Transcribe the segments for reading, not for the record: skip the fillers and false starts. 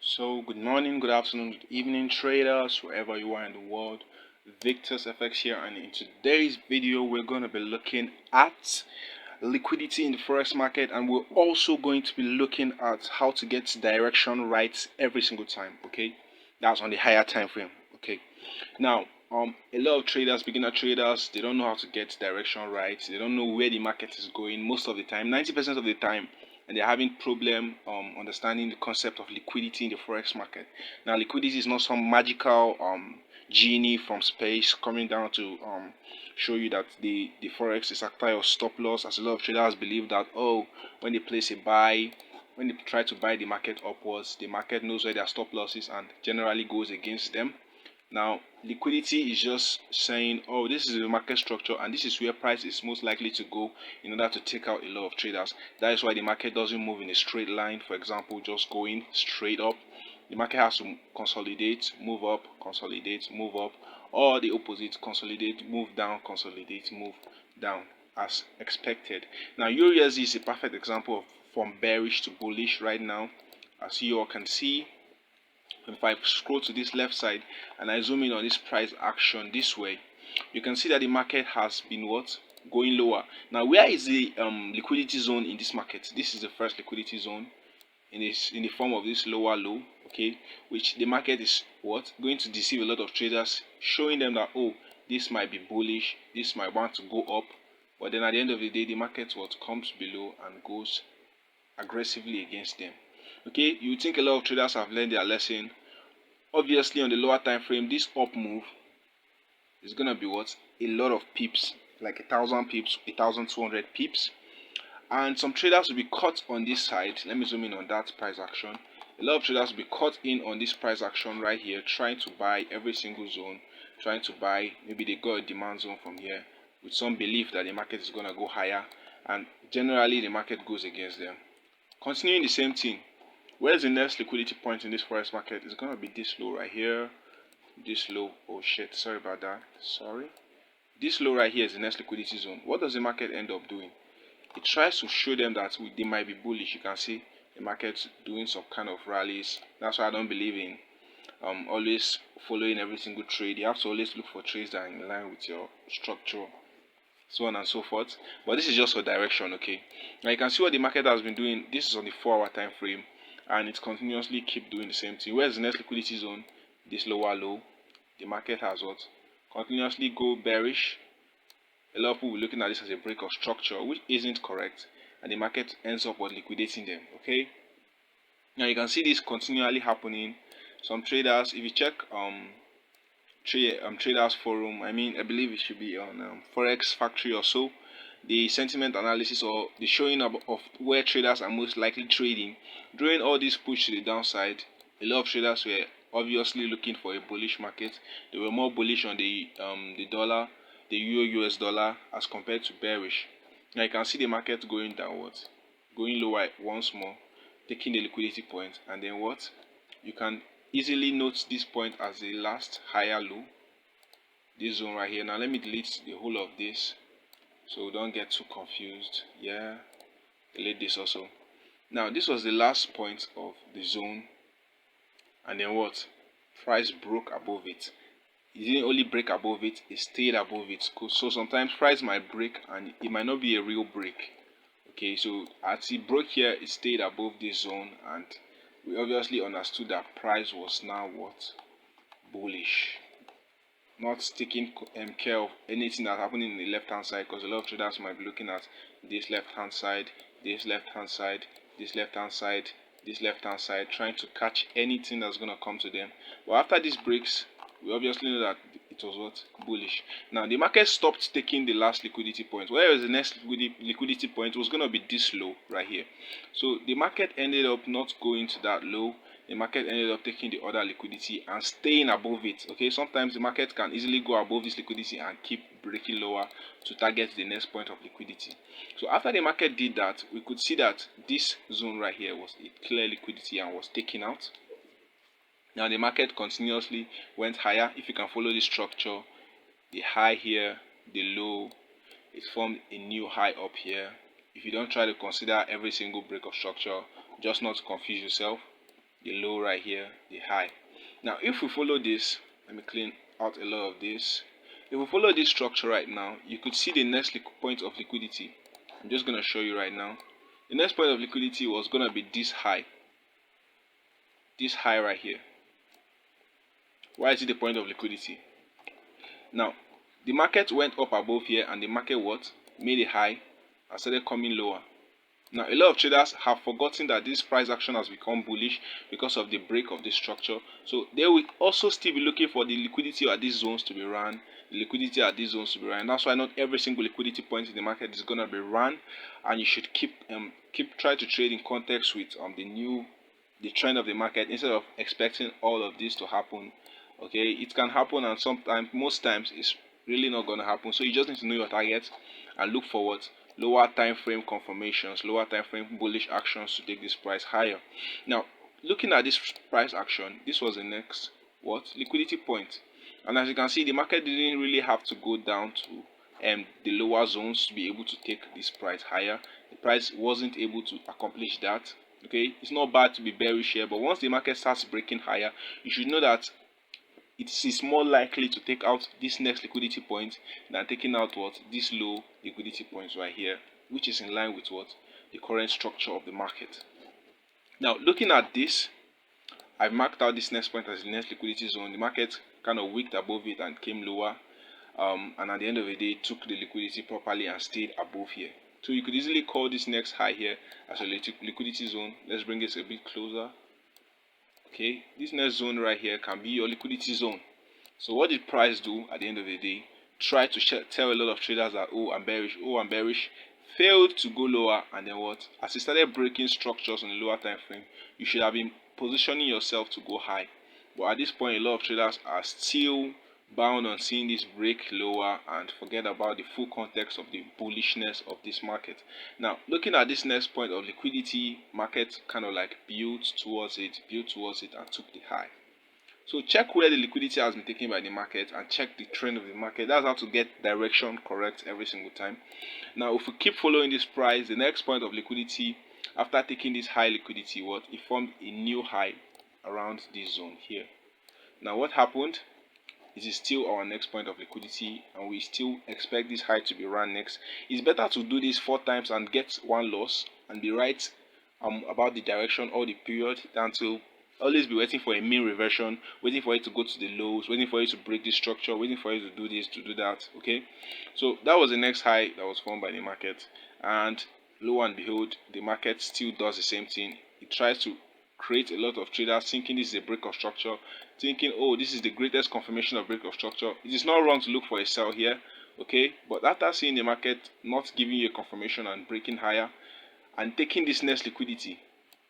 So, good morning, good afternoon, good evening, traders, wherever you are in the world. Victorfx here, and in today's video, we're going to be looking at liquidity in the forex market, and we're also going to be looking at how to get direction right every single time. Okay, that's on the higher time frame. Okay, now, a lot of traders, beginner traders, they don't know how to get direction right. They don't know where the market is going most of the time, 90% of the time, and they're having problem understanding the concept of liquidity in the forex market. Now, liquidity is not some magical genie from space coming down to show you that the forex is actually your stop loss. As a lot of traders believe that, oh, when they place a buy, when they try to buy the market upwards, the market knows where their stop loss is and generally goes against them. Now, liquidity is just saying, oh, this is the market structure and this is where price is most likely to go in order to take out a lot of traders. That is why the market doesn't move in a straight line, for example, just going straight up. The market has to consolidate, move up, consolidate, move up, or the opposite, consolidate, move down, consolidate, move down, as expected. Now, USD is a perfect example of from bearish to bullish right now. As you all can see, if I scroll to this left side and I zoom in on this price action this way, you can see that the market has been what? Going lower. Now, where is the liquidity zone in this market? This is the first liquidity zone in the form of this lower low, okay, which the market is what? Going to deceive a lot of traders, showing them that, oh, this might be bullish, this might want to go up, but then at the end of the day, the market what comes below and goes aggressively against them. Okay, you think a lot of traders have learned their lesson. Obviously, on the lower time frame, this up move is gonna be what? A lot of pips, like 1,000 pips, 1,200 pips, and some traders will be caught on this side. Let me zoom in on that price action. A lot of traders will be caught in on this price action right here, trying to buy every single zone, trying to buy. Maybe they got a demand zone from here with some belief that the market is gonna go higher, and generally the market goes against them. Continuing the same thing. Where's the next liquidity point in this forex market? It's gonna be this low right here. This low. Oh shit, sorry about that. Sorry. This low right here is the next liquidity zone. What does the market end up doing? It tries to show them that they might be bullish. You can see the market doing some kind of rallies. That's why I don't believe in always following every single trade. You have to always look for trades that are in line with your structure, so on and so forth. But this is just for direction. Okay, now you can see what the market has been doing. This is on the 4-hour time frame, and it continuously keep doing the same thing. Where's the next liquidity zone? This lower low. The market has what? Continuously go bearish. A lot of people will be looking at this as a break of structure, which isn't correct, and the market ends up with liquidating them. Okay, now you can see this continually happening. Some traders, if you check traders forum, I believe it should be on Forex Factory or so, the sentiment analysis or the showing of where traders are most likely trading during all this push to the downside. A lot of traders were obviously looking for a bullish market. They were more bullish on the dollar, the euro US dollar, as compared to bearish. Now you can see the market going downwards, going lower once more, taking the liquidity point, and then what? You can easily note this point as the last higher low, this zone right here. Now let me delete the whole of this so don't get too confused. Yeah, delete this also. Now this was the last point of the zone, and then what? Price broke above it. It didn't only break above it, it stayed above it. So sometimes price might break and it might not be a real break. Okay, so as it broke here, it stayed above this zone, and we obviously understood that price was now what? Bullish. Not taking care of anything that's happening in the left hand side, because a lot of traders might be looking at this left hand side, this left hand side, this left hand side, this left hand side, trying to catch anything that's going to come to them. But after this breaks, we obviously know that it was what? Bullish. Now the market stopped taking the last liquidity point, whereas the next liquidity point was going to be this low right here. So the market ended up not going to that low. The market ended up taking the other liquidity and staying above it. Okay, sometimes the market can easily go above this liquidity and keep breaking lower to target the next point of liquidity. So after the market did that, we could see that this zone right here was a clear liquidity and was taken out. Now the market continuously went higher. If you can follow this structure, the high here, the low, it formed a new high up here. If you don't try to consider every single break of structure, just not to confuse yourself, the low right here, the high. Now if we follow this, let me clean out a lot of this. If we follow this structure right now, you could see the next point of liquidity. I'm just going to show you right now. The next point of liquidity was going to be this high right here. Why is it the point of liquidity? Now the market went up above here, and the market what made a high and started coming lower. Now a lot of traders have forgotten that this price action has become bullish because of the break of this structure. So they will also still be looking for the liquidity at these zones to be run, the liquidity at these zones to be run. And that's why not every single liquidity point in the market is gonna be run, and you should keep try to trade in context with the trend of the market instead of expecting all of this to happen. Okay, it can happen, and sometimes, most times, it's really not gonna happen. So you just need to know your target and look forward lower time frame confirmations, lower time frame bullish actions to take this price higher. Now looking at this price action, this was the next liquidity point, and as you can see, the market didn't really have to go down to the lower zones to be able to take this price higher. The price wasn't able to accomplish that. Okay, it's not bad to be bearish here, but once the market starts breaking higher, you should know that it is more likely to take out this next liquidity point than taking out this low liquidity points right here, which is in line with the current structure of the market. Now looking at this, I've marked out this next point as the next liquidity zone. The market kind of wicked above it and came lower, and at the end of the day took the liquidity properly and stayed above here. So you could easily call this next high here as a liquidity zone. Let's bring it a bit closer. Okay, this next zone right here can be your liquidity zone. So what did price do at the end of the day? Try to tell a lot of traders that I'm bearish, failed to go lower, and then what? As it started breaking structures on the lower time frame, you should have been positioning yourself to go high. But at this point, a lot of traders are still bound on seeing this break lower and forget about the full context of the bullishness of this market. Now looking at this next point of liquidity, market kind of like built towards it and took the high. So check where the liquidity has been taken by the market and check the trend of the market. That's how to get direction correct every single time. Now if we keep following this price, the next point of liquidity after taking this high liquidity, it formed a new high around this zone here. Now what happened? It is still our next point of liquidity, and we still expect this high to be run next. It's better to do this 4 times and get one loss and be right about the direction or the period than to always be waiting for a mean reversion, waiting for it to go to the lows, waiting for it to break this structure, waiting for it to do this, to do that. Okay, so that was the next high that was formed by the market, and lo and behold, the market still does the same thing. It tries to create a lot of traders thinking this is a break of structure, thinking, oh, this is the greatest confirmation of break of structure. It is not wrong to look for a sell here, okay, but after seeing the market not giving you a confirmation and breaking higher and taking this next liquidity,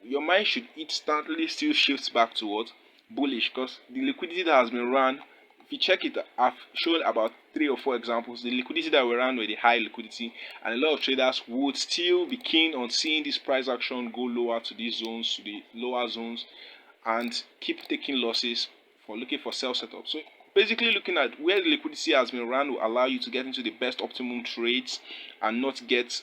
your mind should instantly still shift back towards bullish, because the liquidity that has been run, if you check it, I've shown about 3 or 4 examples. The liquidity that we ran were the high liquidity, and a lot of traders would still be keen on seeing this price action go lower to these zones, to the lower zones, and keep taking losses for looking for sell setup. So basically, looking at where the liquidity has been run will allow you to get into the best optimum trades and not get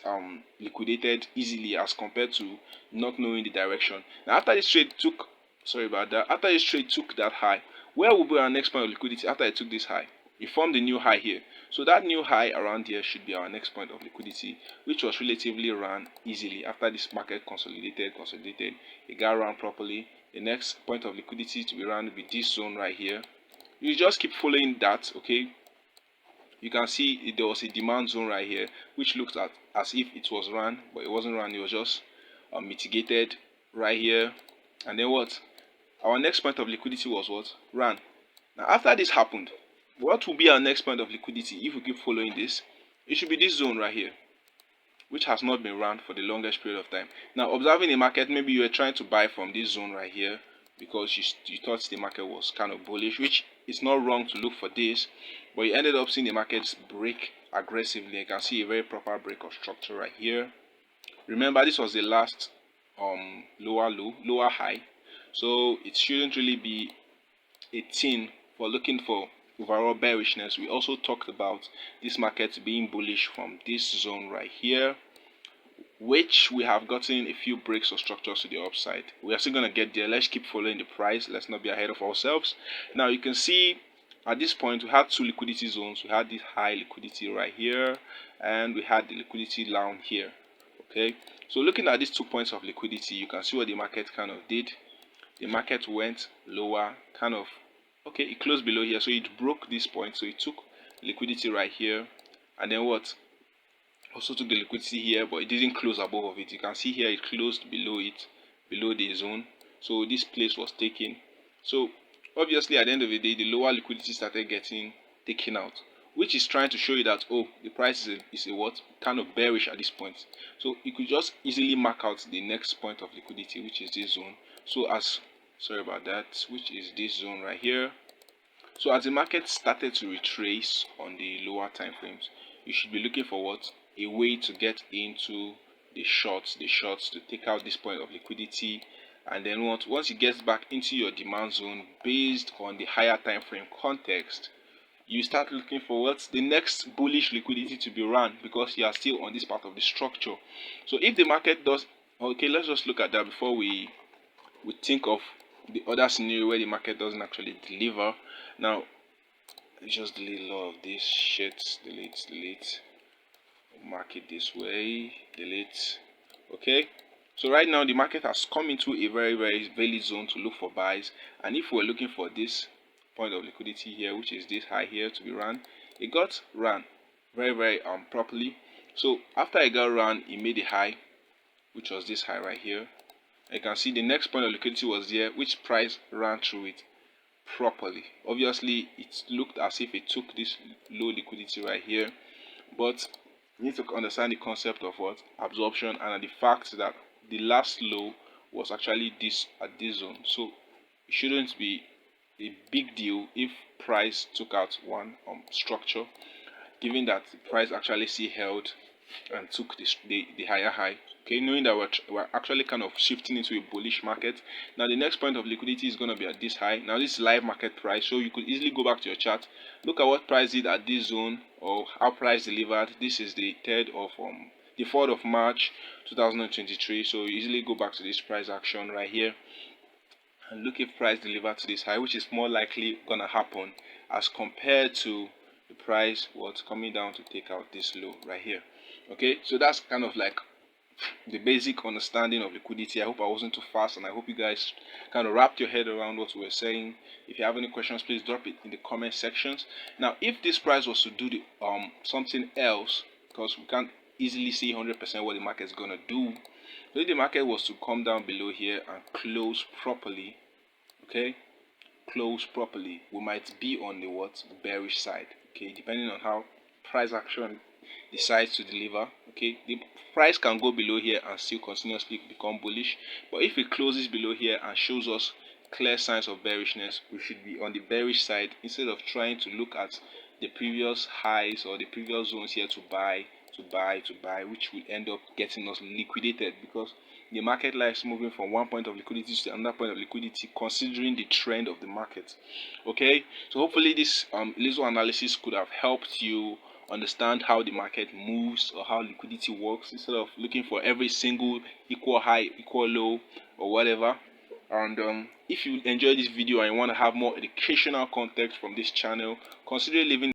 liquidated easily as compared to not knowing the direction. Now after this trade took that high, where will be our next point of liquidity after it took this high? It formed a new high here. So that new high around here should be our next point of liquidity, which was relatively run easily after this market consolidated. It got run properly. The next point of liquidity to be run will be this zone right here. You just keep following that. Okay, you can see there was a demand zone right here, which looked as if it was run, but it wasn't run. It was just mitigated right here. And then what? Our next point of liquidity was run. Now after this happened, what will be our next point of liquidity if we keep following this? It should be this zone right here, which has not been run for the longest period of time. Now observing the market, maybe you were trying to buy from this zone right here because you thought the market was kind of bullish, which is not wrong to look for this, but you ended up seeing the markets break aggressively. You can see a very proper break of structure right here. Remember, this was the last lower high, so it shouldn't really be a thing for looking for overall bearishness. We also talked about this market being bullish from this zone right here, which we have gotten a few breaks or structures to the upside. We are still going to get there. Let's keep following the price. Let's not be ahead of ourselves. Now you can see at this point we had two liquidity zones. We had this high liquidity right here, and we had the liquidity down here. Okay, so looking at these 2 points of liquidity, you can see what the market kind of did. The market went lower, kind of, okay, it closed below here, so it broke this point, so it took liquidity right here, and then what, also took the liquidity here, but it didn't close above of it. You can see here it closed below it, below the zone, so this place was taken. So obviously at the end of the day, the lower liquidity started getting taken out, which is trying to show you that, oh, the price is a what, kind of bearish at this point. So you could just easily mark out the next point of liquidity, which is this zone. So as, sorry about that, which is this zone right here. So as the market started to retrace on the lower time frames, you should be looking for what, a way to get into the shorts to take out this point of liquidity, and then once it gets back into your demand zone based on the higher time frame context, you start looking for what's the next bullish liquidity to be run, because you are still on this part of the structure. So if the market does, okay, let's just look at that before we think of the other scenario where the market doesn't actually deliver. Now just delete all of this shit, delete, mark it this way, delete. Okay, so right now the market has come into a very valid zone to look for buys, and if we're looking for this point of liquidity here, which is this high here, to be run, it got run very properly. So after it got run, it made a high, which was this high right here. You can see the next point of liquidity was there, which price ran through it properly. Obviously it looked as if it took this low liquidity right here, but you need to understand the concept of what, absorption, and the fact that the last low was actually this at this zone. So it shouldn't be a big deal if price took out one structure, given that the price actually still held and took the higher high. Okay, knowing that we're actually kind of shifting into a bullish market. Now the next point of liquidity is going to be at this high. Now this is live market price, so you could easily go back to your chart, look at what price did at this zone, or how price delivered. This is the 4th of March 2023. So you easily go back to this price action right here and look if price delivered to this high, which is more likely gonna happen as compared to the price what's coming down to take out this low right here. Okay, so that's kind of like the basic understanding of liquidity. I hope I wasn't too fast, and I hope you guys kind of wrapped your head around what we were saying. If you have any questions, please drop it in the comment sections. Now if this price was to do the something else, because we can't easily see 100% what the market is gonna do, so if the market was to come down below here and close properly, okay, close properly, we might be on the what, bearish side. Okay, depending on how price action decides to deliver. Okay, the price can go below here and still continuously become bullish, but if it closes below here and shows us clear signs of bearishness, we should be on the bearish side instead of trying to look at the previous highs or the previous zones here to buy, which will end up getting us liquidated, because the market likes moving from one point of liquidity to another point of liquidity, considering the trend of the market. Okay, so hopefully this little analysis could have helped you understand how the market moves or how liquidity works, instead of looking for every single equal high, equal low, or whatever. And if you enjoyed this video and you want to have more educational context from this channel, consider leaving